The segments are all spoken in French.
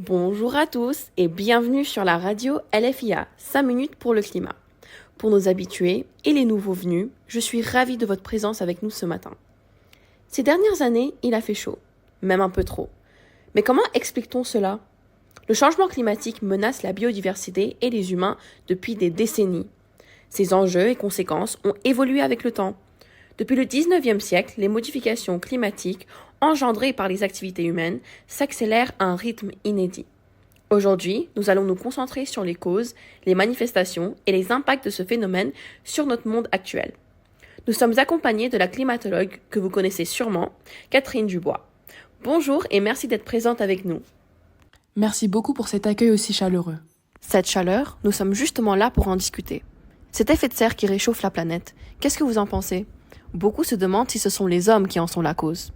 Bonjour à tous et bienvenue sur la radio LFIA, 5 minutes pour le climat. Pour nos habitués et les nouveaux venus, je suis ravie de votre présence avec nous ce matin. Ces dernières années, il a fait chaud, même un peu trop. Mais comment explique-t-on cela ? Le changement climatique menace la biodiversité et les humains depuis des décennies. Ces enjeux et conséquences ont évolué avec le temps. Depuis le 19e siècle, les modifications climatiques engendrées par les activités humaines s'accélèrent à un rythme inédit. Aujourd'hui, nous allons nous concentrer sur les causes, les manifestations et les impacts de ce phénomène sur notre monde actuel. Nous sommes accompagnés de la climatologue que vous connaissez sûrement, Catherine Dubois. Bonjour et merci d'être présente avec nous. Merci beaucoup pour cet accueil aussi chaleureux. Cette chaleur, nous sommes justement là pour en discuter. Cet effet de serre qui réchauffe la planète, qu'est-ce que vous en pensez ? Beaucoup se demandent si ce sont les hommes qui en sont la cause.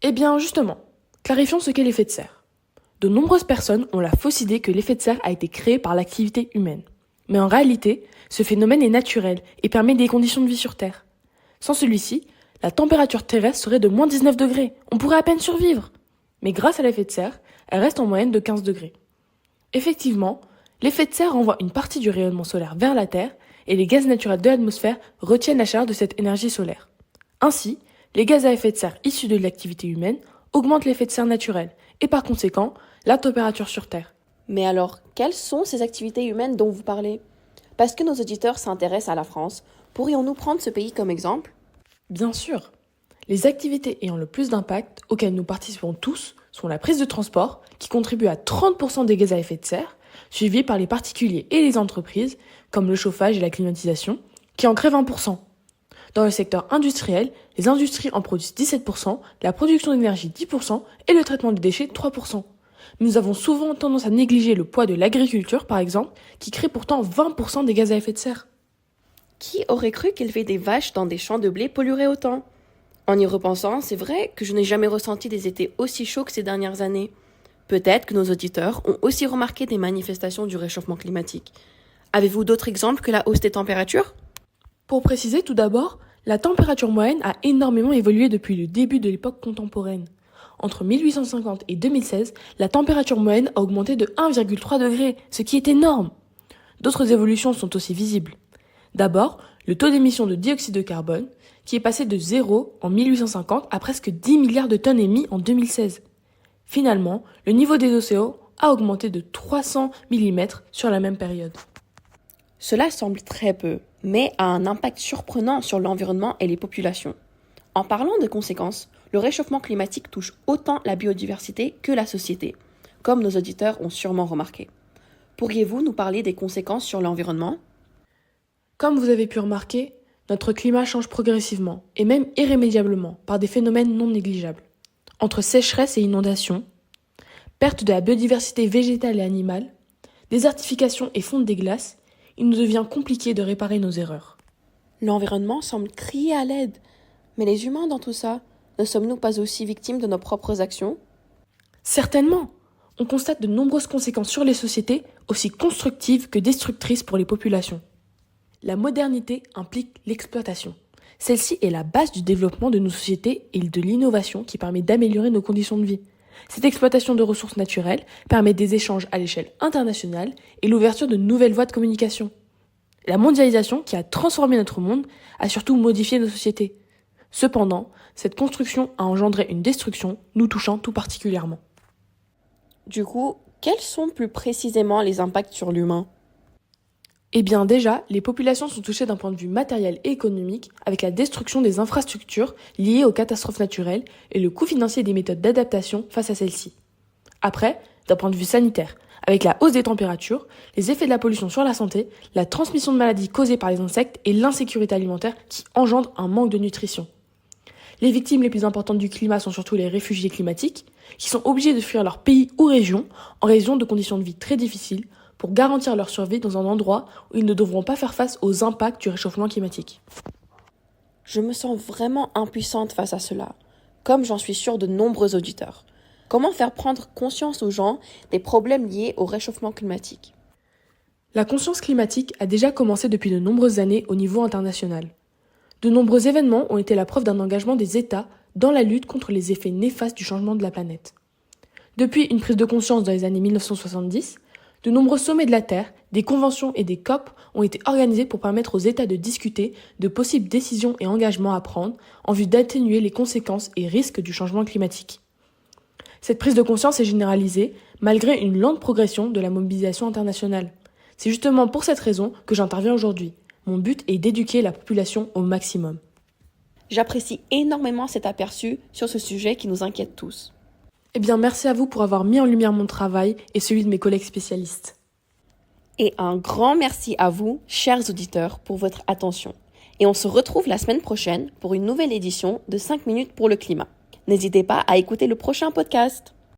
Eh bien, justement, clarifions ce qu'est l'effet de serre. De nombreuses personnes ont la fausse idée que l'effet de serre a été créé par l'activité humaine. Mais en réalité, ce phénomène est naturel et permet des conditions de vie sur Terre. Sans celui-ci, la température terrestre serait de moins 19 degrés. On pourrait à peine survivre. Mais grâce à l'effet de serre, elle reste en moyenne de 15 degrés. Effectivement, l'effet de serre renvoie une partie du rayonnement solaire vers la Terre et les gaz naturels de l'atmosphère retiennent la chaleur de cette énergie solaire. Ainsi, les gaz à effet de serre issus de l'activité humaine augmentent l'effet de serre naturel et par conséquent, la température sur Terre. Mais alors, quelles sont ces activités humaines dont vous parlez ? Parce que nos auditeurs s'intéressent à la France, pourrions-nous prendre ce pays comme exemple ? Bien sûr, les activités ayant le plus d'impact auxquelles nous participons tous sont la prise de transport, qui contribue à 30% des gaz à effet de serre, suivie par les particuliers et les entreprises, comme le chauffage et la climatisation, qui en créent 20%. Dans le secteur industriel, les industries en produisent 17%, la production d'énergie 10% et le traitement des déchets 3%. Nous avons souvent tendance à négliger le poids de l'agriculture, par exemple, qui crée pourtant 20% des gaz à effet de serre. Qui aurait cru qu'élever des vaches dans des champs de blé polluerait autant ? En y repensant, c'est vrai que je n'ai jamais ressenti des étés aussi chauds que ces dernières années. Peut-être que nos auditeurs ont aussi remarqué des manifestations du réchauffement climatique. Avez-vous d'autres exemples que la hausse des températures ? Pour préciser tout d'abord, la température moyenne a énormément évolué depuis le début de l'époque contemporaine. Entre 1850 et 2016, la température moyenne a augmenté de 1,3 degré, ce qui est énorme. D'autres évolutions sont aussi visibles. D'abord, le taux d'émission de dioxyde de carbone, qui est passé de 0 en 1850 à presque 10 milliards de tonnes émis en 2016. Finalement, le niveau des océans a augmenté de 300 mm sur la même période. Cela semble très peu, mais a un impact surprenant sur l'environnement et les populations. En parlant de conséquences, le réchauffement climatique touche autant la biodiversité que la société, comme nos auditeurs ont sûrement remarqué. Pourriez-vous nous parler des conséquences sur l'environnement ? Comme vous avez pu remarquer, notre climat change progressivement, et même irrémédiablement, par des phénomènes non négligeables. Entre sécheresse et inondations, perte de la biodiversité végétale et animale, désertification et fonte des glaces, il nous devient compliqué de réparer nos erreurs. L'environnement semble crier à l'aide, mais les humains dans tout ça, ne sommes-nous pas aussi victimes de nos propres actions ? Certainement, on constate de nombreuses conséquences sur les sociétés, aussi constructives que destructrices pour les populations. La modernité implique l'exploitation. Celle-ci est la base du développement de nos sociétés et de l'innovation qui permet d'améliorer nos conditions de vie. Cette exploitation de ressources naturelles permet des échanges à l'échelle internationale et l'ouverture de nouvelles voies de communication. La mondialisation, qui a transformé notre monde, a surtout modifié nos sociétés. Cependant, cette construction a engendré une destruction, nous touchant tout particulièrement. Du coup, quels sont plus précisément les impacts sur l'humain ? Eh bien déjà, les populations sont touchées d'un point de vue matériel et économique avec la destruction des infrastructures liées aux catastrophes naturelles et le coût financier des méthodes d'adaptation face à celles-ci. Après, d'un point de vue sanitaire, avec la hausse des températures, les effets de la pollution sur la santé, la transmission de maladies causées par les insectes et l'insécurité alimentaire qui engendre un manque de nutrition. Les victimes les plus importantes du climat sont surtout les réfugiés climatiques, qui sont obligés de fuir leur pays ou région en raison de conditions de vie très difficiles, pour garantir leur survie dans un endroit où ils ne devront pas faire face aux impacts du réchauffement climatique. Je me sens vraiment impuissante face à cela, comme j'en suis sûre de nombreux auditeurs. Comment faire prendre conscience aux gens des problèmes liés au réchauffement climatique ? La conscience climatique a déjà commencé depuis de nombreuses années au niveau international. De nombreux événements ont été la preuve d'un engagement des États dans la lutte contre les effets néfastes du changement de la planète. Depuis une prise de conscience dans les années 1970, de nombreux sommets de la Terre, des conventions et des COP ont été organisés pour permettre aux États de discuter de possibles décisions et engagements à prendre en vue d'atténuer les conséquences et risques du changement climatique. Cette prise de conscience est généralisée malgré une lente progression de la mobilisation internationale. C'est justement pour cette raison que j'interviens aujourd'hui. Mon but est d'éduquer la population au maximum. J'apprécie énormément cet aperçu sur ce sujet qui nous inquiète tous. Eh bien, merci à vous pour avoir mis en lumière mon travail et celui de mes collègues spécialistes. Et un grand merci à vous, chers auditeurs, pour votre attention. Et on se retrouve la semaine prochaine pour une nouvelle édition de 5 minutes pour le climat. N'hésitez pas à écouter le prochain podcast.